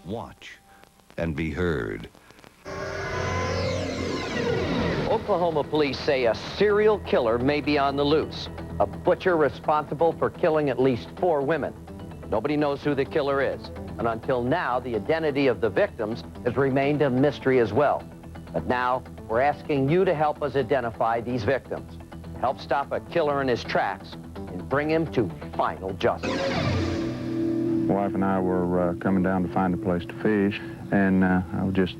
watch, and be heard. Oklahoma police say a serial killer may be on the loose. A butcher responsible for killing at least 4 women. Nobody knows who the killer is. And until now, the identity of the victims has remained a mystery as well. But now, we're asking you to help us identify these victims. Help stop a killer in his tracks and bring him to final justice. My wife and I were coming down to find a place to fish, and I was just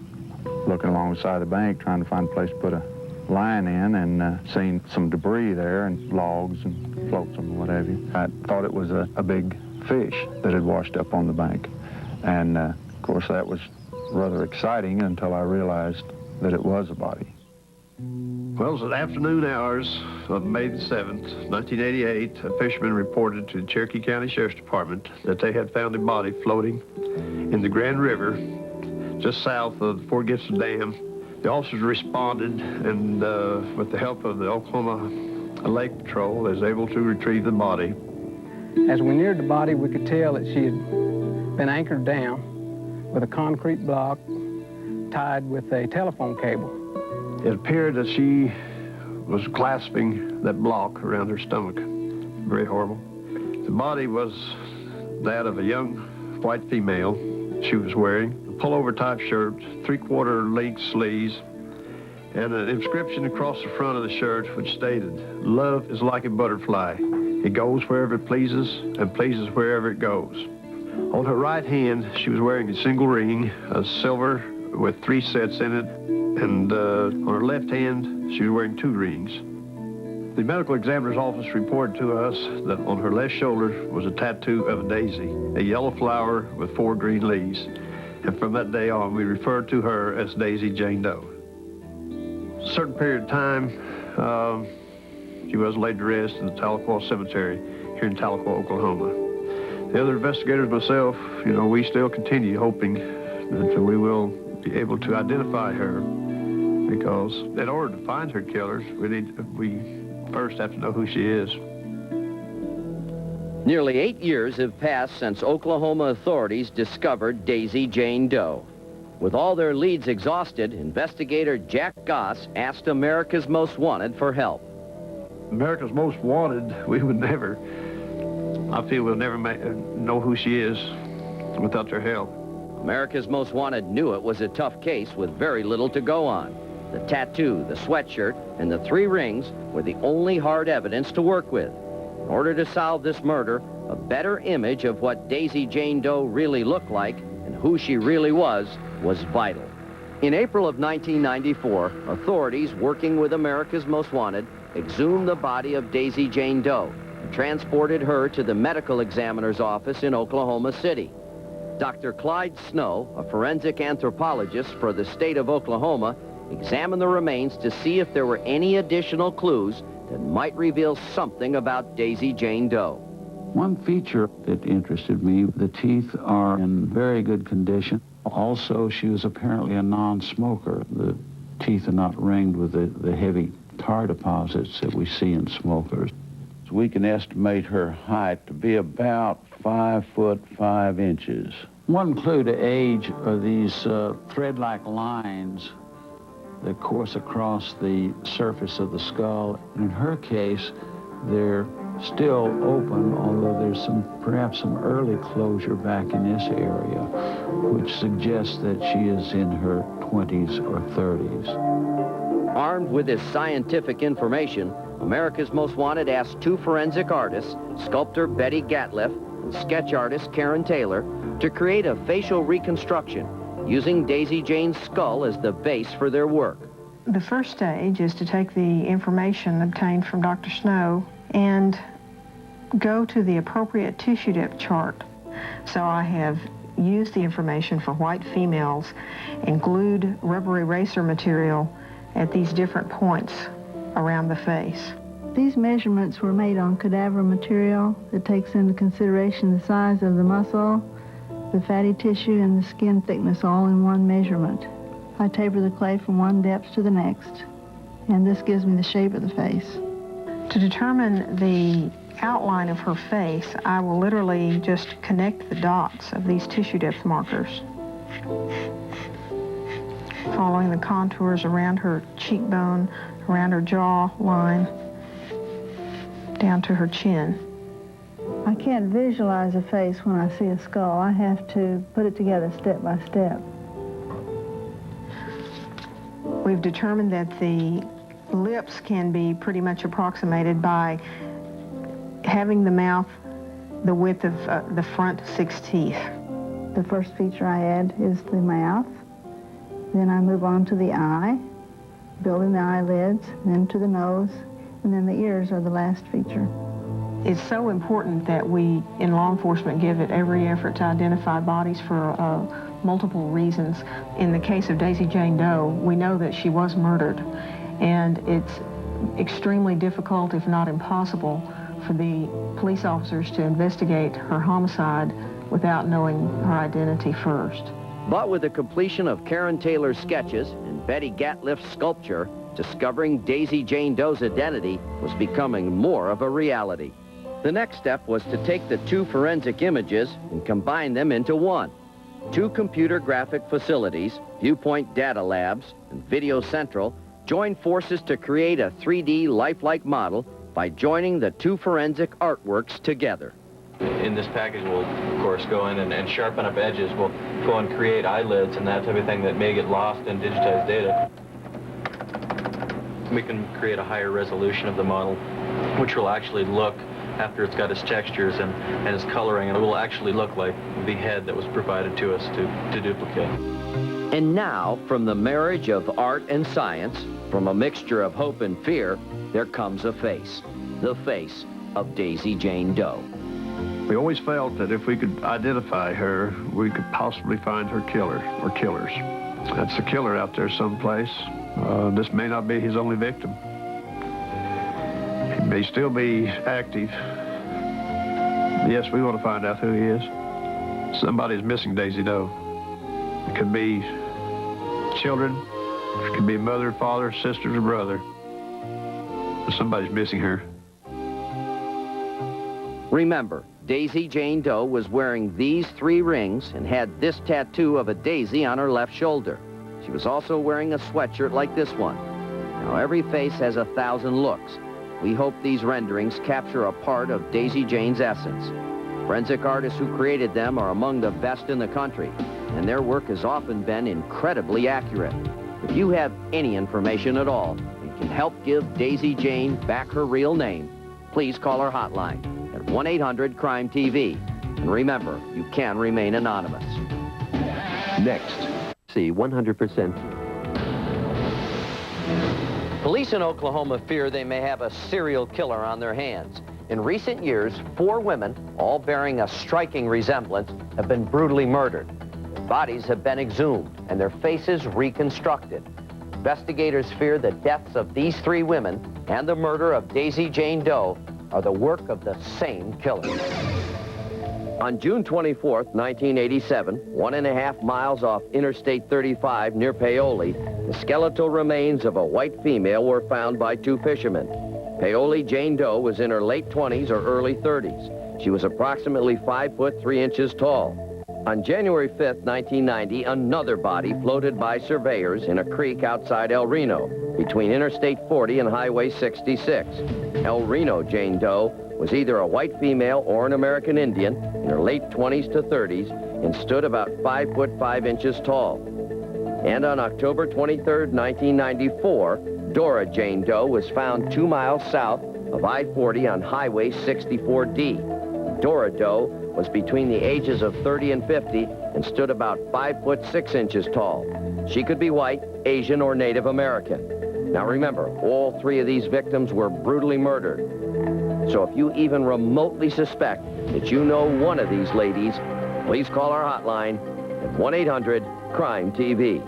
looking along the side of the bank trying to find a place to put a line in, and seen some debris there and logs and floats and what have you. I thought it was a big fish that had washed up on the bank, and of course that was rather exciting until I realized that it was a body. Well, it was at afternoon hours of May the 7th, 1988, a fisherman reported to the Cherokee County Sheriff's Department that they had found a body floating in the Grand River just south of the Fort Gibson Dam. The officers responded, and with the help of the Oklahoma Lake Patrol, they was able to retrieve the body. As we neared the body, we could tell that she had been anchored down with a concrete block tied with a telephone cable. It appeared that she was clasping that block around her stomach. Very horrible. The body was that of a young white female. She was wearing a pullover type shirt, 3/4 length sleeves, and an inscription across the front of the shirt which stated, "Love is like a butterfly. It goes wherever it pleases and pleases wherever it goes." On her right hand, she was wearing a single ring, a silver with 3 sets in it, and on her left hand, she was wearing 2 rings. The medical examiner's office reported to us that on her left shoulder was a tattoo of a daisy, a yellow flower with 4 green leaves. And from that day on, we referred to her as Daisy Jane Doe. A certain period of time, she was laid to rest in the Tahlequah Cemetery here in Tahlequah, Oklahoma. The other investigators, myself, we still continue hoping that we will be able to identify her, because in order to find her killers, we first have to know who she is. Nearly 8 years have passed since Oklahoma authorities discovered Daisy Jane Doe. With all their leads exhausted, investigator Jack Goss asked America's Most Wanted for help. America's Most Wanted, I feel we'll never know who she is without their help. America's Most Wanted knew it was a tough case with very little to go on. The tattoo, the sweatshirt, and the 3 rings were the only hard evidence to work with. In order to solve this murder, a better image of what Daisy Jane Doe really looked like and who she really was vital. In April of 1994, authorities working with America's Most Wanted exhumed the body of Daisy Jane Doe and transported her to the medical examiner's office in Oklahoma City. Dr. Clyde Snow, a forensic anthropologist for the state of Oklahoma, examined the remains to see if there were any additional clues that might reveal something about Daisy Jane Doe. One feature that interested me, the teeth are in very good condition. Also, she was apparently a non-smoker. The teeth are not ringed with the heavy tar deposits that we see in smokers. So we can estimate her height to be about 5 foot 5 inches. One clue to age are these thread-like lines that course across the surface of the skull. In her case, they're still open, although there's perhaps some early closure back in this area, which suggests that she is in her 20s or 30s. Armed with this scientific information, America's Most Wanted asked 2 forensic artists, sculptor Betty Gatliff and sketch artist Karen Taylor, to create a facial reconstruction using Daisy Jane's skull as the base for their work. The first stage is to take the information obtained from Dr. Snow and go to the appropriate tissue depth chart. So I have used the information for white females and glued rubber eraser material at these different points around the face. These measurements were made on cadaver material that takes into consideration the size of the muscle, the fatty tissue, and the skin thickness all in one measurement. I taper the clay from one depth to the next, and this gives me the shape of the face. To determine the outline of her face, I will literally just connect the dots of these tissue depth markers. Following the contours around her cheekbone, around her jaw line, down to her chin. I can't visualize a face when I see a skull. I have to put it together step by step. We've determined that the lips can be pretty much approximated by having the mouth the width of the front 6 teeth. The first feature I add is the mouth. Then I move on to the eye, building the eyelids, then to the nose, and then the ears are the last feature. It's so important that we, in law enforcement, give it every effort to identify bodies for multiple reasons. In the case of Daisy Jane Doe, we know that she was murdered, and it's extremely difficult, if not impossible, for the police officers to investigate her homicide without knowing her identity first. But with the completion of Karen Taylor's sketches and Betty Gatliff's sculpture, discovering Daisy Jane Doe's identity was becoming more of a reality. The next step was to take the 2 forensic images and combine them into one. 2 computer graphic facilities, Viewpoint Data Labs and Video Central, joined forces to create a 3D lifelike model by joining the 2 forensic artworks together. In this package, we'll, of course, go in and sharpen up edges. We'll go and create eyelids and that type of thing that may get lost in digitized data. We can create a higher resolution of the model, which will actually look, after it's got its textures and its coloring, and it will actually look like the head that was provided to us to duplicate. And now, from the marriage of art and science, from a mixture of hope and fear, there comes a face. The face of Daisy Jane Doe. We always felt that if we could identify her, we could possibly find her killer or killers. That's a killer out there someplace. This may not be his only victim. He may still be active. Yes, we want to find out who he is. Somebody's missing Daisy Doe. It could be children. It could be mother, father, sisters, or brother. But somebody's missing her. Remember, Daisy Jane Doe was wearing these 3 rings and had this tattoo of a daisy on her left shoulder. She was also wearing a sweatshirt like this one. Now, every face has 1,000 looks. We hope these renderings capture a part of Daisy Jane's essence. Forensic artists who created them are among the best in the country, and their work has often been incredibly accurate. If you have any information at all and can help give Daisy Jane back her real name, please call our hotline at 1-800-CRIME-TV. And remember, you can remain anonymous. Next. See 100%. Police in Oklahoma fear they may have a serial killer on their hands. In recent years, 4 women, all bearing a striking resemblance, have been brutally murdered. Bodies have been exhumed and their faces reconstructed. Investigators fear the deaths of these 3 women and the murder of Daisy Jane Doe are the work of the same killer. On June 24th, 1987, 1.5 miles off Interstate 35 near Paoli, the skeletal remains of a white female were found by 2 fishermen. Paoli Jane Doe was in her late 20s or early 30s. She was approximately 5 foot 3 inches tall. On January 5th, 1990, another body floated by surveyors in a creek outside El Reno, between Interstate 40 and Highway 66. El Reno Jane Doe was either a white female or an American Indian in her late 20s to 30s and stood about 5 foot 5 inches tall. And on October 23rd, 1994, Dora Jane Doe was found 2 miles south of I-40 on Highway 64D. Dora Doe was between the ages of 30 and 50 and stood about 5 foot 6 inches tall. She could be white, Asian, or Native American. Now remember, all 3 of these victims were brutally murdered. So if you even remotely suspect that you know one of these ladies, please call our hotline at 1-800-CRIME-TV.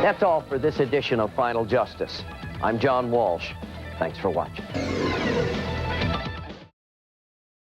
That's all for this edition of Final Justice. I'm John Walsh. Thanks for watching.